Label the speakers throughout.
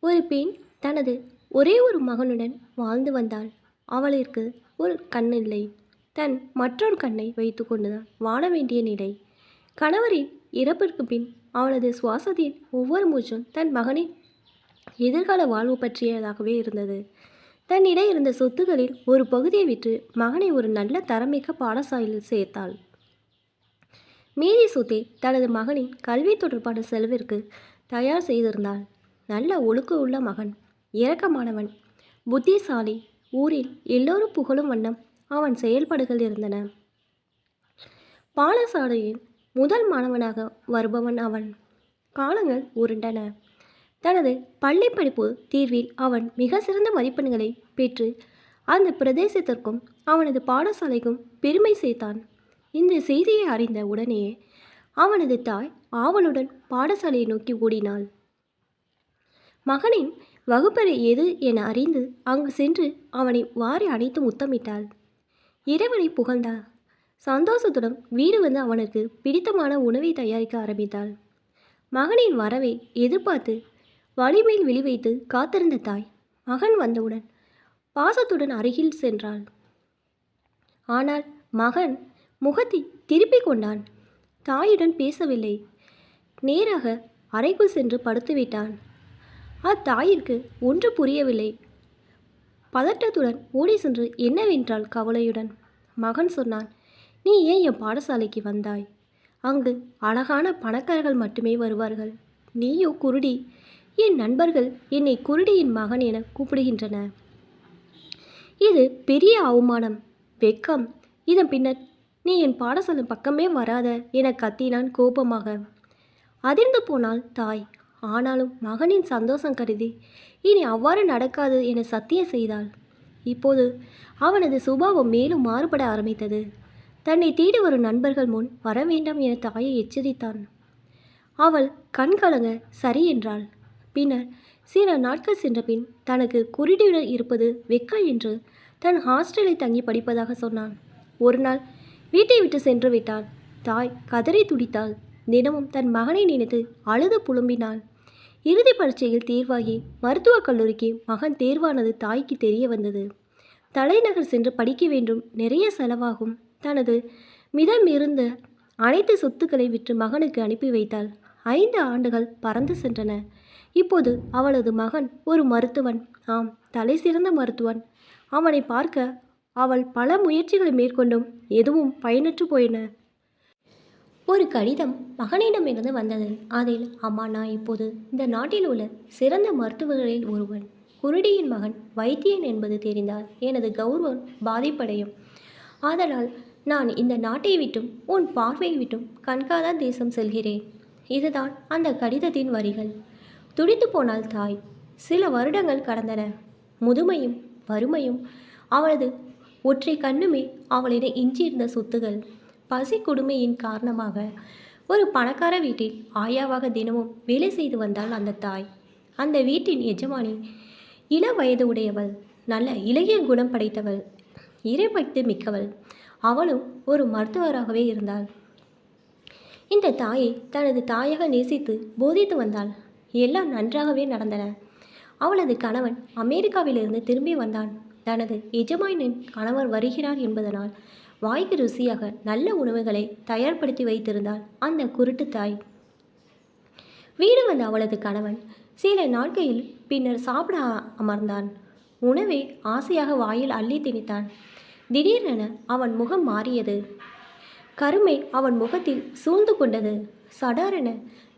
Speaker 1: ஒரு பெண் தனது ஒரே ஒரு மகனுடன் வாழ்ந்து வந்தாள். அவளிற்கு ஒரு கண் இல்லை. தன் மற்றொரு கண்ணை வைத்துக்கொண்டுதான் வாழ வேண்டிய நிலை. கணவரின் இறப்பிற்கு பின் அவளது சுவாசத்தின் ஒவ்வொரு மூச்சும் தன் மகனின் எதிர்கால வாழ்வு பற்றியதாகவே இருந்தது. தன்னிடம் இருந்த சொத்துக்களில் ஒரு பகுதியை விற்று மகனை ஒரு நல்ல தரமிக்க பாடசாலையில் சேர்த்தாள். மீதி சொத்தை தனது மகனின் கல்வி தொடர்பான செலவிற்கு தயார் செய்திருந்தாள். நல்ல ஒழுக்க உள்ள மகன், இரக்கமானவன், புத்திசாலி. ஊரில் எல்லோரும் புகழும் வண்ணம் அவன் செயல்பாடுகள் இருந்தன. பாடசாலையின் முதல் மாணவனாக வருபவன் அவன். காலங்கள் உருண்டன. தனது பள்ளி படிப்பு தீர்வில் அவன் மிக சிறந்த மதிப்பெண்களை பெற்று அந்த பிரதேசத்திற்கும் அவனது பாடசாலைக்கும் பெருமை சேர்த்தான். இந்த செய்தியை அறிந்த உடனேயே அவனது தாய் ஆவலுடன் பாடசாலையை நோக்கி ஓடினாள். மகனின் வகுப்பறை எது என அறிந்து அங்கு சென்று அவனை வாரி அணைத்து முத்தமிட்டாள். இறைவனை புகழ்ந்தாள். சந்தோஷத்துடன் வீடு வந்து அவனுக்கு பிடித்தமான உணவை தயாரிக்க ஆரம்பித்தாள். மகனின் வரவை எதிர்பார்த்து வலிமேல் விழி வைத்து காத்திருந்த தாய் மகன் வந்தவுடன் பாசத்துடன் அருகில் சென்றாள். ஆனால் மகன் முகத்தை திருப்பிக் கொண்டான். தாயுடன் பேசவில்லை. நேராக அறைக்குள் சென்று படுத்துவிட்டான். அத்தாயிற்கு ஒன்று புரியவில்லை. பதட்டத்துடன் ஓடி சென்று என்னவென்றால் கவலையுடன். மகன் சொன்னான், நீ ஏன் என் பாடசாலைக்கு வந்தாய்? அங்கு அழகான பணக்காரர்கள் மட்டுமே வருவார்கள். நீயோ குருடி. என் நண்பர்கள் என்னை குருடியின் மகன் என கூப்பிடுகின்றன. இது பெரிய அவமானம், வெட்கம். இதன் பின்னர் நீ என் பாடசாலை பக்கமே வராத என கத்தினான் கோபமாக. அதிர்ந்து போனாள் தாய். ஆனாலும் மகனின் சந்தோஷம் கருதி இனி அவ்வாறு நடக்காது என சத்தியம் செய்தாள். இப்போது அவனது சுபாவம் மேலும் மாறுபட ஆரம்பித்தது. தன்னை தேடி வரும் நண்பர்கள் முன் வர வேண்டாம் என தாயை எச்சரித்தான். அவள் கண்கலங்க சரி என்றாள். பின்னர் சில நாட்கள் சென்ற பின் தனக்கு குருடியுடன் இருப்பது வெக்கம் என்று தன் ஹாஸ்டலில் தங்கி படிப்பதாக சொன்னான். ஒரு நாள் வீட்டை விட்டு சென்று விட்டான். தாய் கதறி துடித்தாள். தினமும் தன் மகனை நினைத்து அழுது புலம்பினாள். இறுதி பரீட்சையில் தேர்வாகி மருத்துவக் கல்லூரிக்கு மகன் தேர்வானது தாய்க்கு தெரிய வந்தது. தலைநகர் சென்று படிக்க வேண்டும், நிறைய செலவாகும். தனது மிதமிருந்த அனைத்து சொத்துக்களை விற்று மகனுக்கு அனுப்பி வைத்தாள். 5 ஆண்டுகள் பறந்து சென்றன. இப்போது அவளது மகன் ஒரு மருத்துவன். ஆம், தலை சிறந்த மருத்துவன். அவனை பார்க்க அவள் பல முயற்சிகளை மேற்கொண்டும் எதுவும் பயனற்று போயின. ஒரு கடிதம் மகனிடமிருந்து வந்தது. அதில், அம்மா, நான் இப்போது இந்த நாட்டில் உள்ள சிறந்த மருத்துவர்களில் ஒருவன். குருடியின் மகன் வைத்தியன் என்பது தெரிந்தால் எனது கௌரவம் பாதிப்படையும். ஆதலால் நான் இந்த நாட்டை விட்டும் உன் பார்வையை விட்டும் கண்காணா தேசம் செல்கிறேன். இதுதான் அந்த கடிதத்தின் வரிகள். துடித்து போனாள் தாய். சில வருடங்கள் கடந்தன. முதுமையும் வறுமையும் அவளது ஒற்றை கண்ணுமே அவளிடம் எஞ்சியிருந்த சொத்துகள். பசி கொடுமையின் காரணமாக ஒரு பணக்கார வீட்டில் ஆயாவாக தினமும் வேலை செய்து வந்தாள் அந்த தாய். அந்த வீட்டின் எஜமானி இள வயது உடையவள், நல்ல இளைய குணம் படைத்தவள், இறைபக்தி மிக்கவள். அவளும் ஒரு மருத்துவராகவே இருந்தாள். இந்த தாயை தனது தாயாக நேசித்து போதித்து வந்தாள். எல்லாம் நன்றாகவே நடந்தன. அவளது கணவன் அமெரிக்காவிலிருந்து திரும்பி வந்தான். தனது எஜமானின் கணவர் வருகிறார் என்பதனால் வாய்க்கு ருசியாக நல்ல உணவுகளை தயார்படுத்தி வைத்திருந்தாள் அந்த குருட்டு தாய். வீடு வந்த அவளது கணவன் சில நாட்களில் பின்னர் சாப்பிட அமர்ந்தான். உணவை ஆசையாக வாயில் அள்ளி திணித்தான். திடீரென அவன் முகம் மாறியது. கருமை அவன் முகத்தில் சூழ்ந்து கொண்டது. சடாரென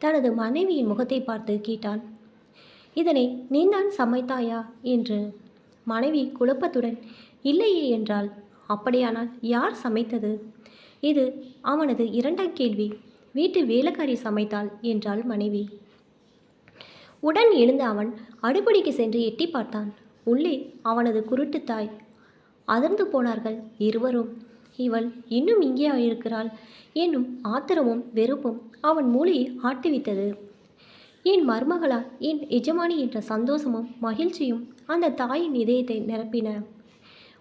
Speaker 1: தனது மனைவியின் முகத்தை பார்த்து கேட்டான், இதனை நீந்தான் சமைத்தாயா என்று. மனைவி குழப்பத்துடன் இல்லையே என்றாள். அப்படியானால் யார் சமைத்தது? இது அவனது 2ஆம் கேள்வி. வீட்டு வேலைக்காரி சமைத்தாள் என்றாள் மனைவி. உடன் எழுந்த அவன் அடுப்படிக்கு சென்று எட்டி பார்த்தான். உள்ளே அவனது குருட்டு தாய். அதிர்ந்து போனார்கள் இருவரும். இவள் இன்னும் இங்கே இருக்கிறாள் என்னும் ஆத்திரமும் வெறுப்பும் அவன் மூளையை ஆட்டிவிட்டது. என் மருமகளால் என் எஜமானி என்ற சந்தோஷமும் மகிழ்ச்சியும் அந்த தாயின் இதயத்தை நிரப்பின.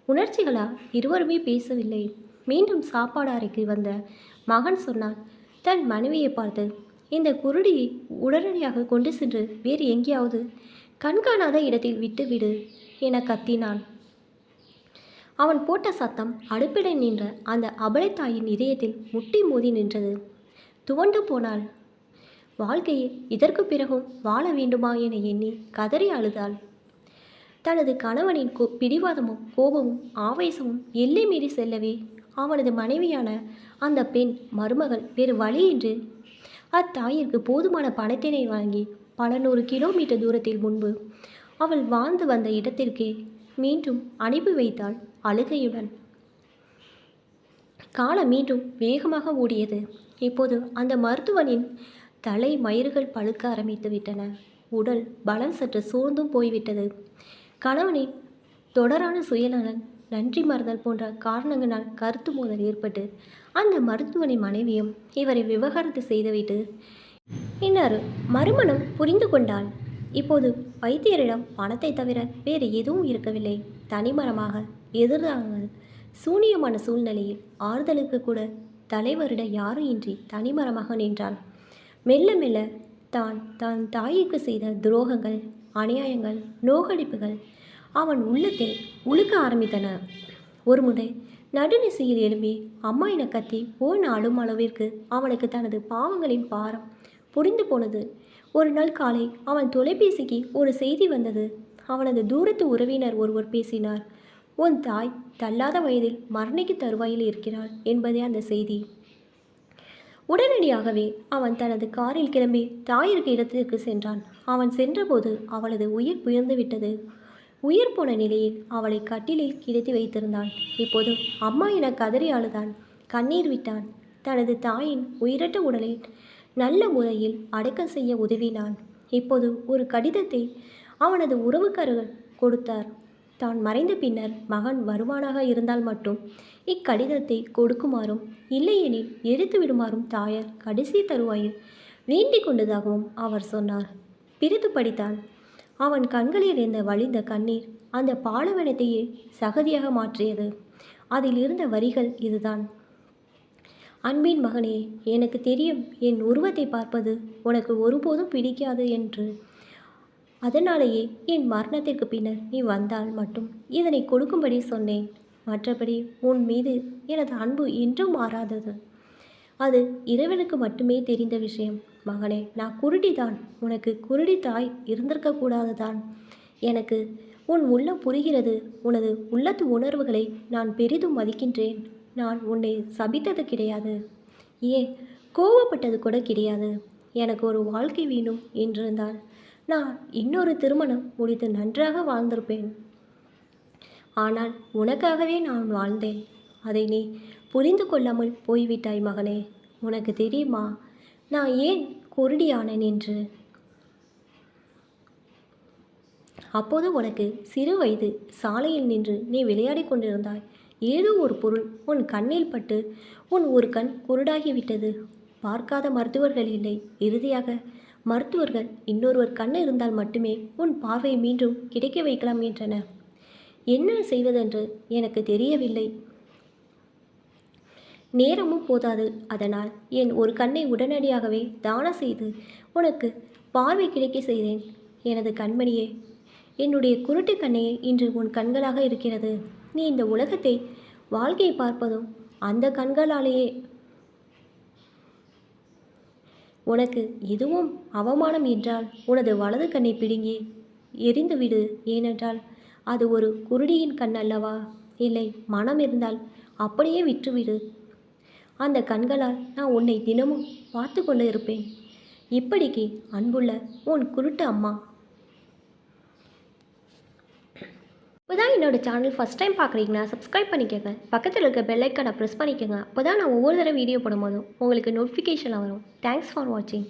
Speaker 1: உணர்ச்சிகளால் இருவருமே பேசவில்லை. மீண்டும் சாப்பாடு அறைக்கு வந்த மகன் சொன்னான் தன் மனைவியை பார்த்து, இந்த குருடியை உடனடியாக கொண்டு சென்று வேறு எங்கேயாவது கண்காணாத இடத்தில் விட்டுவிடு என கத்தினான். அவன் போட்ட சத்தம் அடுப்பிட நின்ற அந்த அபலைத்தாயின் இதயத்தில் முட்டி மோதி நின்றது. துவண்டு போனாள். வாழ்க்கையில் இதற்கு பிறகும் வாழ வேண்டுமா என எண்ணி கதறி அழுதாள். தனது கணவனின் பிடிவாதமும் கோபமும் ஆவேசமும் எல்லை மீறி செல்லவே அவனது மனைவியான அந்த பெண் மருமகள் வேறு வழியின்றி அத்தாயிற்கு போதுமான பணத்தினை வாங்கி பல 100 கிலோமீட்டர் தூரத்தில் முன்பு அவள் வாழ்ந்து வந்த இடத்திற்கே மீண்டும் அனுப்பி வைத்தாள் அழுகையுடன். காலம் மீண்டும் வேகமாக ஓடியது. இப்போது அந்த மருத்துவனின் தலை மயிர்கள் பழுக்க ஆரம்பித்து விட்டன. உடல் பலம் சற்று சோர்ந்தும் போய்விட்டது. கணவனின் தொடரான சுயநலன், நன்றி மறந்தல் போன்ற காரணங்களால் கருத்து மோதல் ஏற்பட்டு அந்த மருத்துவனின் மனைவியும் இவரை விவாகரத்து செய்துவிட்டு இன்னொரு மறுமணம் புரிந்து கொண்டாள். இப்போது வைத்தியரிடம் பணத்தை தவிர வேறு எதுவும் இருக்கவில்லை. தனிமரமாக எதிர்த்தாங்கள். சூனியமான சூழ்நிலையில் ஆறுதலுக்கு கூட தலைவரிட யாரும் இன்றி தனிமரமாக நின்றான். மெல்ல மெல்ல தான் தாய்க்கு செய்த துரோகங்கள், அநியாயங்கள், நோகடிப்புகள் அவன் உள்ளத்தை உழுக்க ஆரம்பித்தன. ஒரு முறை நடுநிசையில் எழும்பி அம்மா என கத்தி அழும் அளவிற்கு அவனுக்கு தனது பாவங்களின் பாரம் புரிந்து போனது. ஒரு நாள் காலை அவன் தொலைபேசிக்கு ஒரு செய்தி வந்தது. அவனது தூரத்து உறவினர் ஒருவர் பேசினார். உன் தாய் தள்ளாத வயதில் மரணிக்கு தருவாயில் இருக்கிறாள் என்பதே அந்த செய்தி. உடனடியாகவே அவன் தனது காரில் கிளம்பி தாயிற்கு இடத்திற்கு சென்றான். அவன் சென்றபோது அவளது உயிர் புயர்ந்து விட்டது. உயிர் போன நிலையில் அவளை கட்டிலில் கிடத்தி வைத்திருந்தான். இப்போது அம்மா என கதறி அழுதான், கண்ணீர் விட்டான். தனது தாயின் உயிரற்ற உடலை நல்ல முறையில் அடக்கம் செய்ய உதவினான். இப்போது ஒரு கடிதத்தை அவனது உறவுக்காரர்கள் கொடுத்தார். தான் மறைந்த பின்னர் மகன் வருவானாக இருந்தால் மட்டும் இக்கடிதத்தை கொடுக்குமாறும், இல்லையெனில் எடுத்து விடுமாறும் தாயார் கடைசி தருவாயில் வேண்டிக் கொண்டதாகவும் அவர் சொன்னார். பிரித்து படித்தான். அவன் கண்களில் இருந்த வழிந்த கண்ணீர் அந்த பாலவனத்தையே சகதியாக மாற்றியது. அதில் இருந்த வரிகள் இதுதான். அன்பின் மகனே, எனக்கு தெரியும் என் உருவத்தை பார்ப்பது உனக்கு ஒருபோதும் பிடிக்காது என்று. அதனாலேயே என் மரணத்திற்கு பின்னர் நீ வந்தால் மட்டும் இதனை கொடுக்கும்படி சொன்னேன். மற்றபடி உன் மீது எனது அன்பு என்றும் மாறாதது. அது இறைவனுக்கு மட்டுமே தெரிந்த விஷயம். மகனே, நான் குருடிதான். உனக்கு குருடி தாய் இருந்திருக்கக்கூடாதுதான். எனக்கு உன் உள்ளம் புரிகிறது. உனது உள்ளத்து உணர்வுகளை நான் பெரிதும் மதிக்கின்றேன். நான் உன்னை சபித்தது கிடையாது, ஏன் கோவப்பட்டது கூட கிடையாது. எனக்கு ஒரு வாழ்க்கை வேணும் என்றிருந்தால் நான் இன்னொரு திருமணம் முடித்து நன்றாக வாழ்ந்திருப்பேன். ஆனால் உனக்காகவே நான் வாழ்ந்தேன். அதை நீ புரிந்து கொள்ளாமல் போய்விட்டாய் மகனே. உனக்கு தெரியுமா நான் ஏன் குருடியானேன் என்று? அப்போது உனக்கு சிறு வயது சாலையில் நின்று நீ விளையாடி கொண்டிருந்தாய். ஏதோ ஒரு பொருள் உன் கண்ணில் பட்டு உன் ஒரு கண் குருடாகிவிட்டது. பார்க்காத மருத்துவர்கள் இல்லை. இறுதியாக மருத்துவர்கள் இன்னொருவர் கண் இருந்தால் மட்டுமே உன் பார்வையை மீண்டும் கிடைக்க வைக்கலாம் என்றனர். என்ன செய்வதென்று எனக்கு தெரியவில்லை. நேரமும் போதாது. அதனால் என் ஒரு கண்ணை உடனடியாகவே தானம் செய்து உனக்கு பார்வை கிடைக்க செய்தேன். எனது கண்மணியே, என்னுடைய குருட்டு கண்ணையே இன்று உன் கண்களாக இருக்கிறது. நீ இந்த உலகத்தை வாழ்க்கையை பார்ப்பதும் அந்த கண்களாலேயே. உனக்கு எதுவும் அவமானம் என்றால் உனது வலது கண்ணை பிடுங்கி எரிந்துவிடு. ஏனென்றால் அது ஒரு குருடியின் கண் அல்லவா? இல்லை, மனம் இருந்தால் அப்படியே விற்றுவிடு. அந்த கண்களால் நான் உன்னை தினமும் பார்த்து கொண்டு இருப்பேன். இப்படிக்கு அன்புள்ள உன் குருட்டு அம்மா. இப்போதான் என்னோட சேனல் ஃபஸ்ட் டைம் பார்க்குறீங்கன்னா சப்ஸ்கிரைப் பண்ணிக்கோங்க. பக்கத்தில் இருக்க பெல் ஐக்கானை ப்ரெஸ் பண்ணிக்கோங்க. அப்போ தான் நான் ஒவ்வொரு தடவை வீடியோ போடும்போதும் உங்களுக்கு நோட்டிஃபிகேஷன் வரும். தேங்க்ஸ் ஃபார் வாட்சிங்.